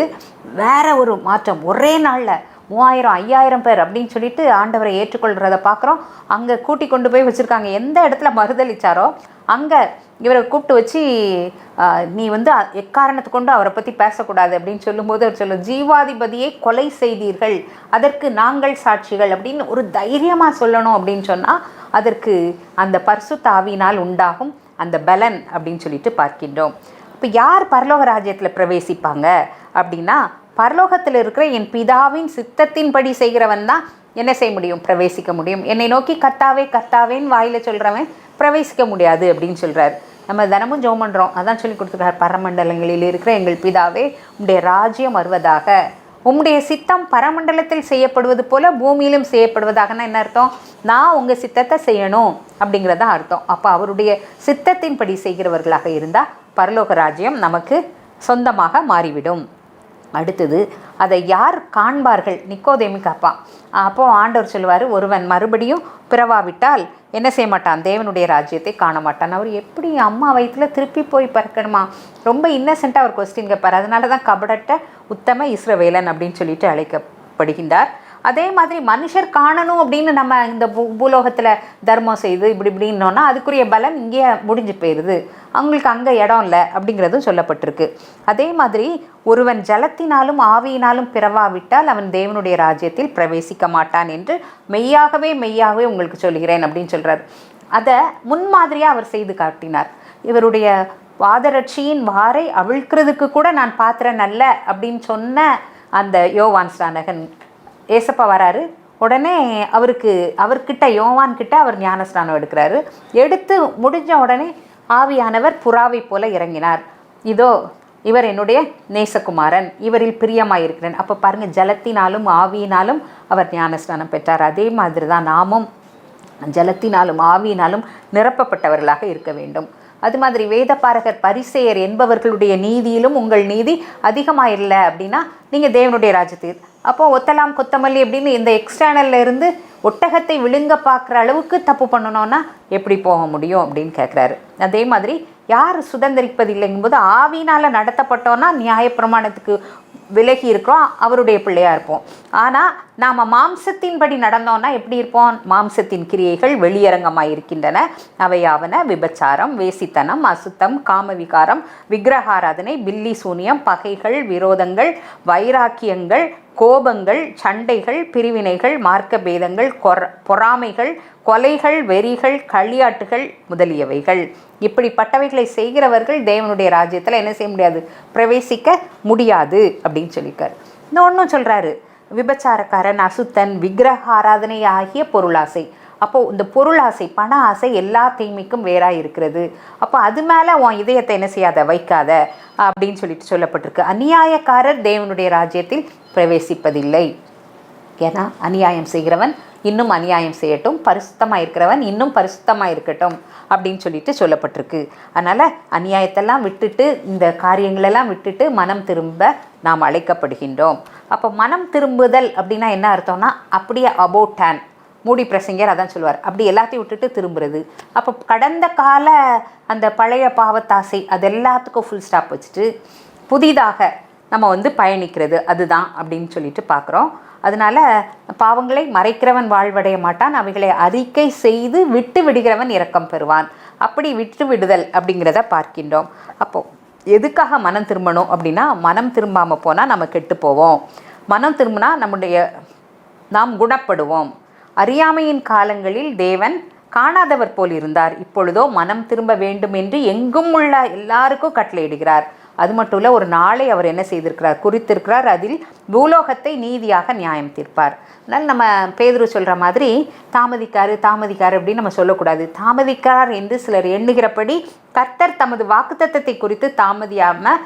வேற ஒரு மாற்றம். ஒரே நாளில் 3000 5000 பேர் அப்படின்னு சொல்லிட்டு ஆண்டவரை ஏற்றுக்கொள்கிறத பார்க்குறோம். அங்கே கூட்டி கொண்டு போய் வச்சுருக்காங்க. எந்த இடத்துல மறுதளிச்சாரோ அங்கே இவரை கூப்பிட்டு வச்சு நீ வந்து எக்காரணத்தை கொண்டு அவரை பற்றி பேசக்கூடாது அப்படின்னு சொல்லும்போது அவர் சொல்ல, ஜீவாதிபதியை கொலை செய்தீர்கள், அதற்கு நாங்கள் சாட்சிகள் அப்படின்னு ஒரு தைரியமாக சொல்லணும் அப்படின்னு சொன்னால் அதற்கு அந்த பரிசுத்த ஆவியினால் உண்டாகும் அந்த பலன் அப்படின்னு சொல்லிட்டு பார்க்கின்றோம். இப்போ யார் பரலோக ராஜ்யத்தில் பிரவேசிப்பாங்க அப்படின்னா, பரலோகத்தில் இருக்கிற என் பிதாவின் சித்தத்தின்படி செய்கிறவன் தான் என்ன செய்ய முடியும்? பிரவேசிக்க முடியும். என்னை நோக்கி கர்த்தாவே கர்த்தாவேன்னு வாயில் சொல்கிறவன் பிரவேசிக்க முடியாது அப்படின்னு சொல்கிறார். நம்ம தினமும் ஜெபம் பண்ணுறோம், அதான் சொல்லி கொடுத்துருக்கார். பரமண்டலங்களில் இருக்கிற எங்கள் பிதாவே உம்முடைய ராஜ்யம் வருவதாக, உம்முடைய சித்தம் பரமண்டலத்தில் செய்யப்படுவது போல பூமியிலும் செய்யப்படுவதாகனா என்ன அர்த்தம்? நான் உங்கள் சித்தத்தை செய்யணும் அப்படிங்கிறதான் அர்த்தம். அப்போ அவருடைய சித்தத்தின்படி செய்கிறவர்களாக இருந்தால் பரலோக ராஜ்யம் நமக்கு சொந்தமாக மாறிவிடும். அடுத்தது அதை யார் காண்பார்கள்? நிக்கோதேமு கேட்பான். அப்போது ஆண்டவர் சொல்லுவார், ஒருவன் மறுபடியும் பிறவாவிட்டால் என்ன செய்ய மாட்டான்? தேவனுடைய ராஜ்யத்தை காண மாட்டான். அவர் எப்படி அம்மா வயிற்றில் திருப்பி போய் பிறக்கணுமா? ரொம்ப இன்னசென்ட்டாக அவர் கொஸ்டின் கேட்பார். அதனால தான் கபடட்ட உத்தம இஸ்ரவேலன் அப்படின்னு சொல்லிட்டு அழைக்கப்படுகின்றார். அதே மாதிரி மனுஷர் காணணும் அப்படின்னு நம்ம இந்த பூலோகத்தில் தர்மம் செய்து இப்படின்னோன்னா அதுக்குரிய பலன் இங்கே முடிஞ்சு போயிடுது, அவங்களுக்கு அங்கே இடம் இல்லை அப்படிங்கிறதும் சொல்லப்பட்டிருக்கு. அதே மாதிரி ஒருவன் ஜலத்தினாலும் ஆவியினாலும் பிறவாவிட்டால் அவன் தேவனுடைய ராஜ்யத்தில் பிரவேசிக்க மாட்டான் என்று மெய்யாகவே மெய்யாகவே உங்களுக்கு சொல்கிறேன் அப்படின்னு சொல்கிறார். அதை முன்மாதிரியாக அவர் செய்து காட்டினார். இவருடைய பாதரட்சியின் வாரை அவிழ்க்கிறதுக்கு கூட நான் பாத்திரன் அல்ல அப்படின்னு சொன்ன அந்த யோவான் ஸ்நானகன் ஏசப்பா வராரு. உடனே அவர்கிட்ட யோவான்கிட்ட அவர் ஞானஸ்நானம் எடுக்கிறாரு. எடுத்து முடிஞ்ச உடனே ஆவியானவர் புறாவை போல இறங்கினார். இதோ இவர் என்னுடைய நேசகுமாரன், இவரில் பிரியமாயிருக்கிறேன். அப்போ பாருங்கள், ஜலத்தினாலும் ஆவியினாலும் அவர் ஞானஸ்நானம் பெற்றார். அதே மாதிரி தான் நாமும் ஜலத்தினாலும் ஆவியினாலும் நிரப்பப்பட்டவர்களாக இருக்க வேண்டும். அது மாதிரி வேதபாரகர் பரிசேயர் என்பவர்களுடைய நீதியிலும் உங்கள் நீதி அதிகமாக இல்லை அப்படின்னா நீங்கள் தேவனுடைய ராஜ்யத்தில் அப்போது ஒத்தலாம் கொத்தமல்லி அப்படின்னு இந்த எக்ஸ்டர்னலில் இருந்து ஒட்டகத்தை விழுங்க பார்க்குற அளவுக்கு தப்பு பண்ணணும்னா எப்படி போக முடியும் அப்படின்னு கேட்குறாரு. அதே மாதிரி யார் சுதந்திரிப்பதில்லைங்கும்போது ஆவியினால் நடத்தப்பட்டோன்னா நியாயப்பிரமாணத்துக்கு விலகி இருக்கிறோம், அவருடைய பிள்ளையாக இருப்போம். ஆனால் நாம் மாம்சத்தின்படி நடந்தோன்னா எப்படி இருப்போம்? மாம்சத்தின் கிரியைகள் வெளியரங்கமாக இருக்கின்றன. அவையாவன விபச்சாரம், வேசித்தனம், அசுத்தம், காமவிகாரம், விக்கிரகாராதனை, பில்லி சூனியம், பகைகள், விரோதங்கள், வைராக்கியங்கள், கோபங்கள், சண்டைகள், பிரிவினைகள், மார்க்க பேதங்கள், பொறாமைகள், கொலைகள், வெறிகள், களியாட்டுகள் முதலியவைகள். இப்படிப்பட்டவைகளை செய்கிறவர்கள் தேவனுடைய ராஜ்யத்தில் என்ன செய்ய முடியாது? பிரவேசிக்க முடியாது அப்படின்னு சொல்லியிருக்காரு. இன்னொன்றும் சொல்கிறாரு, விபச்சாரக்காரன், அசுத்தன், விக்கிரக ஆராதனை ஆகிய பொருளாசை. அப்போது இந்த பொருளாசை, பண ஆசை எல்லா தீமைக்கும் வேறாக இருக்கிறது. அப்போ அது மேலே உன் இதயத்தை என்ன செய்யாத, வைக்காத அப்படின்னு சொல்லிட்டு சொல்லப்பட்டிருக்கு. அநியாயக்காரர் தேவனுடைய ராஜ்யத்தில் பிரவேசிப்பதில்லை. ஏன்னா அநியாயம் செய்கிறவன் இன்னும் அநியாயம் செய்யட்டும், பரிசுத்தமாக இருக்கிறவன் இன்னும் பரிசுத்தமாக இருக்கட்டும் அப்படின்னு சொல்லிட்டு சொல்லப்பட்டிருக்கு. அதனால் அநியாயத்தெல்லாம் விட்டுட்டு இந்த காரியங்களெல்லாம் விட்டுட்டு மனம் திரும்ப நாம் அழைக்கப்படுகின்றோம். அப்போ மனம் திரும்புதல் அப்படின்னா என்ன அர்த்தம்னா, அப்படியே அபவுட் டேன் மூடி பிரசங்கர் அதான் சொல்லுவார், அப்படி எல்லாத்தையும் விட்டுட்டு திரும்புறது. அப்போ கடந்த கால அந்த பழைய பாவத்தாசை அது எல்லாத்துக்கும் ஃபுல் ஸ்டாப் வச்சுட்டு புதிதாக நம்ம பயணிக்கிறது அதுதான் அப்படின்னு சொல்லிட்டு பார்க்குறோம். அதனால் பாவங்களை மறைக்கிறவன் வாழ்வடைய மாட்டான், அவைகளை அறிக்கை செய்து விட்டு விடுகிறவன் இரக்கம் பெறுவான். அப்படி விட்டு விடுதல் அப்படிங்கிறத பார்க்கின்றோம். அப்போது எதுக்காக மனம் திரும்பணும் அப்படின்னா, மனம் திரும்பாமல் போனால் நம்ம கெட்டு போவோம். மனம் திரும்பினா நாம் குணப்படுவோம். அறியாமையின் காலங்களில் தேவன் காணாதவர் போல் இருந்தார், இப்பொழுதோ மனம் திரும்ப வேண்டும் என்று எங்கும் உள்ள எல்லாருக்கும் கட்டளையிடுகிறார். அது மட்டும் இல்லை, ஒரு நாளை அவர் என்ன செய்திருக்கிறார், குறித்திருக்கிறார், அதில் பூலோகத்தை நீதியாக நியாயம் தீர்ப்பார். அதனால் நம்ம பேதுரு சொல்கிற மாதிரி தாமதிக்காரு அப்படின்னு நம்ம சொல்லக்கூடாது. தாமதிக்கிறார் என்று சிலர் எண்ணுகிறபடி கர்த்தர் தமது வாக்குத்தத்தத்தை குறித்து தாமதியாமல்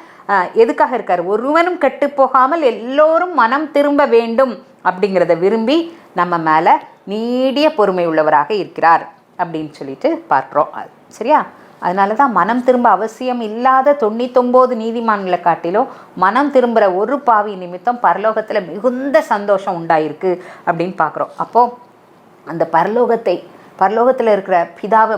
எதுக்காக இருக்கார்? ஒருவனும் கெட்டு போகாமல் எல்லோரும் மனம் திரும்ப வேண்டும் அப்படிங்கிறத விரும்பி நம்ம மேலே நீடிய பொறுமை உள்ளவராக இருக்கிறார் அப்படின்னு சொல்லிட்டு பார்க்குறோம். சரியா? அதனால தான் மனம் திரும்ப அவசியம் இல்லாத 99 நீதிமான்களை காட்டிலும் மனம் திரும்புகிற ஒரு பாவி நிமித்தம் பரலோகத்தில் மிகுந்த சந்தோஷம் உண்டாயிருக்கு அப்படின்னு பார்க்குறோம். அப்போது அந்த பரலோகத்தை பரலோகத்தில் இருக்கிற பிதாவை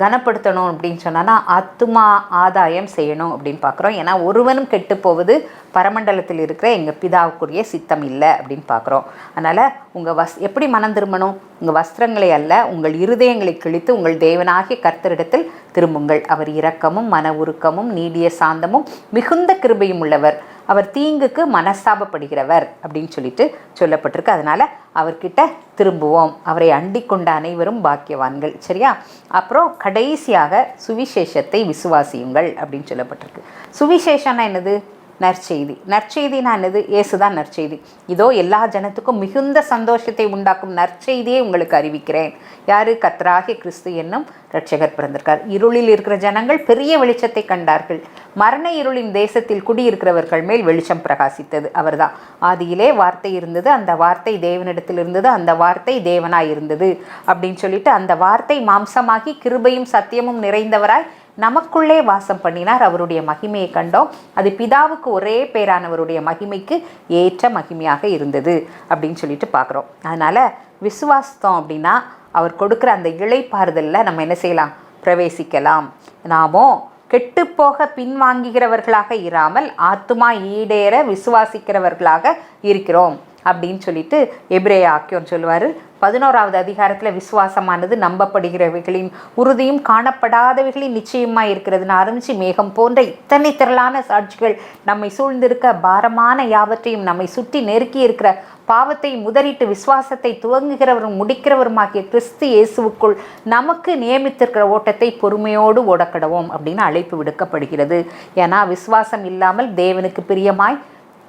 கனப்படுத்தணும் அப்படின்னு சொன்னா ஆத்துமா ஆதாயம் செய்யணும் அப்படின்னு பார்க்குறோம். ஏன்னா ஒருவனும் கெட்டு போவது பரமண்டலத்தில் இருக்கிற எங்கள் பிதாவுக்குரிய சித்தம் இல்லை அப்படின்னு பார்க்குறோம். அதனால் உங்கள் எப்படி மனம் திரும்பணும்? உங்கள் வஸ்திரங்களை அல்ல, உங்கள் இருதயங்களை கிழித்து உங்கள் தேவனாகிய கர்த்தரிடத்தில் திரும்புங்கள். அவர் இரக்கமும் மன உருக்கமும் நீடிய சாந்தமும் மிகுந்த கிருபையும் உள்ளவர், அவர் தீங்குக்கு மனஸ்தாபப்படுகிறவர் அப்படின்னு சொல்லிட்டு சொல்லப்பட்டிருக்கு. அதனால் அவர்கிட்ட திரும்புவோம். அவரை அண்டிக் கொண்ட அனைவரும் பாக்கியவான்கள். சரியா? அப்புறம் கடைசியாக சுவிசேஷத்தை விசுவாசியுங்கள் அப்படின்னு சொல்லப்பட்டிருக்கு. சுவிசேஷம்னா என்னது? நற்செய்தி. நற்செய்தினா என்னது? இயேசுதான் நற்செய்தி. இதோ எல்லா ஜனத்துக்கும் மிகுந்த சந்தோஷத்தை உண்டாக்கும் நற்செய்தியை உங்களுக்கு அறிவிக்கிறேன். யாரு? கர்த்தராகிய கிறிஸ்து என்னும் இரட்சகர் பிறந்திருக்கார். இருளில் இருக்கிற ஜனங்கள் பெரிய வெளிச்சத்தை கண்டார்கள். மரண இருளின் தேசத்தில் குடியிருக்கிறவர்கள் மேல் வெளிச்சம் பிரகாசித்தது. அவர்தான். ஆதியிலே வார்த்தை இருந்தது, அந்த வார்த்தை தேவனிடத்தில் இருந்தது, அந்த வார்த்தை தேவனாய் இருந்தது அப்படின்னு சொல்லிட்டு அந்த வார்த்தை மாம்சமாகி கிருபையும் சத்தியமும் நிறைந்தவராய் நமக்குள்ளே வாசம் பண்ணினார். அவருடைய மகிமையை கண்டோம். அது பிதாவுக்கு ஒரே பேரானவருடைய மகிமைக்கு ஏற்ற மகிமையாக இருந்தது அப்படின்னு சொல்லிட்டு பார்க்குறோம். அதனால் விசுவாசம் அப்படின்னா அவர் கொடுக்குற அந்த இளைப்பாறுதலில் நம்ம என்ன செய்யலாம்? பிரவேசிக்கலாம். நாமோ கெட்டுப்போக பின்வாங்குகிறவர்களாக இராமல் ஆத்துமா ஈடேற விசுவாசிக்கிறவர்களாக இருக்கிறோம் அப்படின்னு சொல்லிட்டு எபிரேய ஆக்கியோன் சொல்லுவார். 11வது அதிகாரத்தில் விசுவாசமானது நம்பப்படுகிறவைகளின் உறுதியும் காணப்படாதவைகளின் நிச்சயமாக இருக்கிறதுன்னு ஆரம்பித்து மேகம் போன்ற இத்தனை திரளான சாட்சிகள் நம்மை சூழ்ந்திருக்க பாரமான யாவற்றையும் நம்மை சுற்றி நெருக்கி இருக்கிற பாவத்தை முதறிட்டு விசுவாசத்தை துவங்குகிறவரும் முடிக்கிறவருமாகிய கிறிஸ்து இயேசுவுக்குள் நமக்கு நியமித்திருக்கிற ஓட்டத்தை பொறுமையோடு ஓடக்கடவோம் அப்படின்னு அழைப்பு விடுக்கப்படுகிறது. ஏன்னா விசுவாசம் இல்லாமல் தேவனுக்கு பிரியமாய்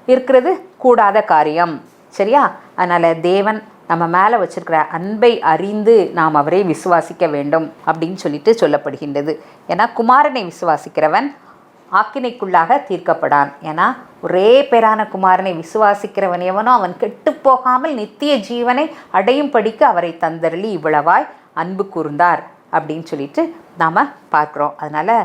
இருக்கிறது கூடாத காரியம். சரியா? அதனால் தேவன் நம்ம மேலே வச்சிருக்கிற அன்பை அறிந்து நாம் அவரை விசுவாசிக்க வேண்டும் அப்படின்னு சொல்லிட்டு சொல்லப்படுகின்றது. ஏன்னா குமாரனை விசுவாசிக்கிறவன் ஆக்கினைக்குள்ளாக தீர்க்கப்படான். ஏன்னா ஒரே பேரான குமாரனை விசுவாசிக்கிறவன் எவனோ அவன் கெட்டு போகாமல் நித்திய ஜீவனை அடையும் படிக்கு அவரை தந்தருளி இவ்வளவாய் அன்பு கூர்ந்தார் அப்படின்னு சொல்லிட்டு நாம் பார்க்குறோம். அதனால்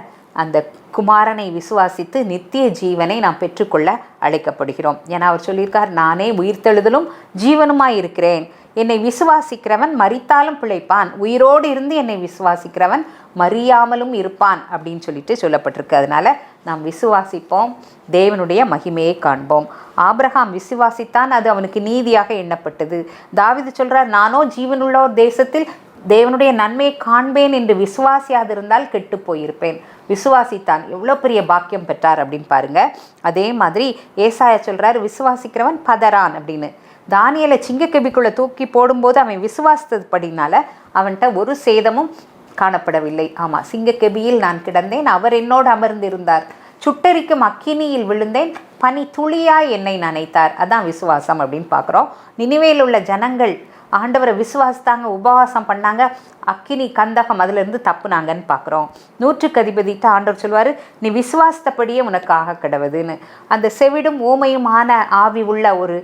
அந்த குமாரனை விசுவாசித்து நித்திய ஜீவனை நாம் பெற்றுக்கொள்ள அழைக்கப்படுகிறோம். ஏன்னா அவர் சொல்லியிருக்கார், நானே உயிர்த்தெழுதலும் ஜீவனுமாய் இருக்கிறேன். என்னை விசுவாசிக்கிறவன் மரித்தாலும் பிழைப்பான், உயிரோடு இருந்து என்னை விசுவாசிக்கிறவன் மறியாமலும் இருப்பான் அப்படின்னு சொல்லிட்டு சொல்லப்பட்டிருக்கு. அதனால் நாம் விசுவாசிப்போம், தேவனுடைய மகிமையை காண்போம். ஆபிரகாம் விசுவாசித்தான், அது அவனுக்கு நீதியாக எண்ணப்பட்டது. தாவீது சொல்கிறார், நானோ ஜீவனுள்ளோர் தேசத்தில் தேவனுடைய நன்மையை காண்பேன் என்று விசுவாசியாதிருந்தால் கெட்டு போயிருப்பேன். விசுவாசித்தான், எவ்வளோ பெரிய பாக்கியம் பெற்றார் அப்படின்னு பாருங்க. அதே மாதிரி ஏசாயா சொல்கிறார், விசுவாசிக்கிறவன் பதறான் அப்படின்னு. தானியேலை சிங்கக்கெபிக்குள்ளே தூக்கி போடும்போது அவன் விசுவாசித்தது படினால அவன்கிட்ட ஒரு சேதமும் காணப்படவில்லை. ஆமாம், சிங்கக்கெபியில் நான் கிடந்தேன், அவர் என்னோடு அமர்ந்திருந்தார். சுட்டரிக்கும் அக்கினியில் விழுந்தேன், பனி துளியாய் என்னை நனைத்தார். அதான் விசுவாசம் அப்படின்னு பார்க்குறோம். நினிவேயில் உள்ள ஜனங்கள் ஆண்டவரை விசுவாசித்தாங்க, உபவாசம் பண்ணாங்க, அக்கினி கந்தகம் அதிலிருந்து தப்புனாங்கன்னு பார்க்குறோம். 100க்கு அதிபதிட்டு ஆண்டவர் சொல்லுவார், நீ விசுவாசத்தபடியே உனக்கு ஆக கிடவுதுன்னு. அந்த செவிடும் ஊமையுமான ஆவி உள்ள ஒரு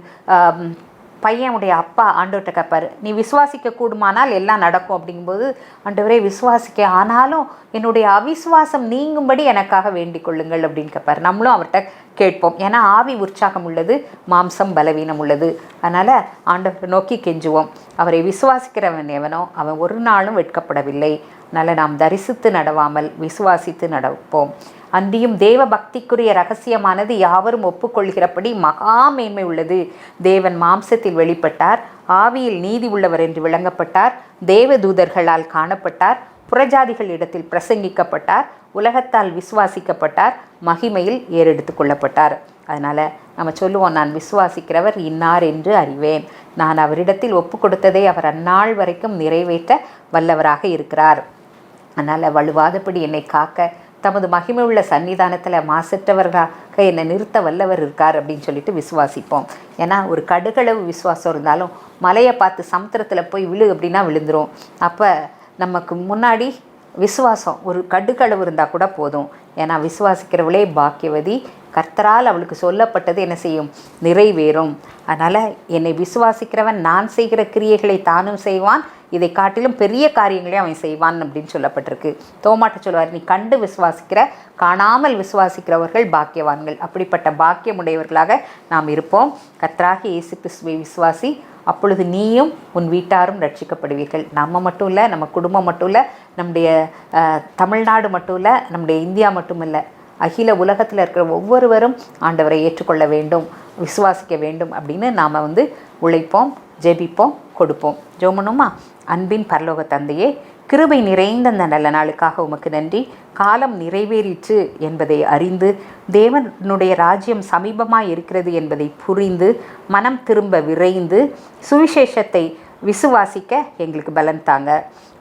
பையனுடைய அப்பா ஆண்டவர்கிட்ட கேட்பார், நீ விசுவாசிக்க கூடுமானால் எல்லாம் நடக்கும் அப்படிங்கும்போது, ஆண்டவரே விசுவாசிக்க, ஆனாலும் என்னுடைய அவிசுவாசம் நீங்கும்படி எனக்காக வேண்டிக் கொள்ளுங்கள் அப்படின்னு கேட்பார். நம்மளும் அவர்கிட்ட கேட்போம். ஏன்னா ஆவி உற்சாகம் உள்ளது, மாம்சம் பலவீனம் உள்ளது. அதனால் ஆண்டவரை நோக்கி கெஞ்சுவோம். அவரை விசுவாசிக்கிறவன் எவனோ அவன் ஒரு நாளும் வெட்கப்படவில்லை. அதனால் நாம் தரிசித்து நடவாமல் விசுவாசித்து நடப்போம். அன்றியும் தேவ பக்திக்குரிய ரகசியமானது யாவரும் ஒப்புக்கொள்கிறபடி மகா மேன்மை உள்ளது. தேவன் மாம்சத்தில் வெளிப்பட்டார், ஆவியில் நீதி உள்ளவர் என்று விளங்கப்பட்டார், தேவ தூதர்களால் காணப்பட்டார், புறஜாதிகள் இடத்தில் பிரசங்கிக்கப்பட்டார், உலகத்தால் விசுவாசிக்கப்பட்டார், மகிமையில் ஏறெடுத்து கொள்ளப்பட்டார். அதனால் நம்ம சொல்லுவோம், நான் விசுவாசிக்கிறவர் இன்னார் என்று அறிவேன். நான் அவரிடத்தில் ஒப்பு கொடுத்ததை அவர் அந்நாள் வரைக்கும் நிறைவேற்ற வல்லவராக இருக்கிறார். அதனால் வலுவாதபடி என்னை காக்க தமது மகிமை உள்ள சன்னிதானத்தில் மாசற்றவர்களாக என்னை நிறுத்த வல்லவர் இருக்கார் அப்படின்னு சொல்லிட்டு விசுவாசிப்போம். ஏன்னா ஒரு கடுகளவு விசுவாசம் இருந்தாலும் மலையை பார்த்து சமுத்திரத்தில் போய் விழு அப்படின்னா விழுந்துரும். அப்போ நமக்கு முன்னாடி விசுவாசம் ஒரு கடுகளவு இருந்தால் கூட போதும். ஏன்னா விசுவாசிக்கிறவளே பாக்கியவதி, கர்த்தரால் அவளுக்கு சொல்லப்பட்டது என்ன செய்யும்? நிறைவேறும். அதனால் என்னை விசுவாசிக்கிறவன் நான் செய்கிற கிரியைகளை தானும் செய்வான், இதை காட்டிலும் பெரிய காரியங்களையும் அவன் செய்வான் அப்படின்னு சொல்லப்பட்டிருக்கு. தோமாட்ட சொல்வார், நீ கண்டு விசுவாசிக்கிற, காணாமல் விசுவாசிக்கிறவர்கள் பாக்கியவான்கள். அப்படிப்பட்ட பாக்கியமுடையவர்களாக நாம் இருப்போம். கர்த்தராகிய இயேசு கிறிஸ்துவை விசுவாசி. அப்பொழுது நீயும் உன் வீட்டாரும் ரட்சிக்கப்படுவீர்கள். நம்ம மட்டும் இல்லை, நம்ம குடும்பம் மட்டும் இல்லை, நம்முடைய தமிழ்நாடு மட்டும் இல்லை, நம்முடைய இந்தியா மட்டும் இல்லை, அகில உலகத்தில் இருக்கிற ஒவ்வொருவரும் ஆண்டவரை ஏற்றுக்கொள்ள வேண்டும், விசுவாசிக்க வேண்டும் அப்படின்னு நாம் உழைப்போம், ஜெபிப்போம், கொடுப்போம். ஜெபம்ணுமா? அன்பின் பரலோக தந்தையே, கிருபை நிறைந்த அந்த நல்ல நாளுக்காக உமக்கு நன்றி. காலம் நிறைவேறிற்று என்பதை அறிந்து, தேவனுடைய ராஜ்யம் சமீபமாக இருக்கிறது என்பதை புரிந்து, மனம் திரும்ப விரைந்து சுவிசேஷத்தை விசுவாசிக்க எங்களுக்கு பலன் தாங்க.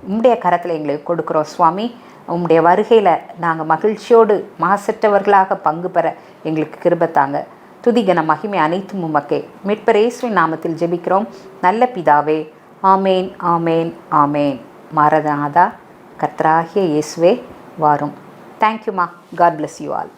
உம்முடைய கரத்தில் எங்களுக்கு கொடுக்குறோம் சுவாமி. உம்முடைய வருகையில் நாங்கள் மகிழ்ச்சியோடு மாசற்றவர்களாக பங்கு பெற எங்களுக்கு கிருபை தாங்க. துதிகன மகிமை அனைத்தும் உமக்கே. மீட்பர் இயேசுவின் நாமத்தில் ஜெபிக்கிறோம் நல்ல பிதாவே. ஆமேன், ஆமேன், ஆமேன். மாரநாதா, கர்த்தராகிய இயேசுவே வாரும். தேங்க்யூமா. God bless you all.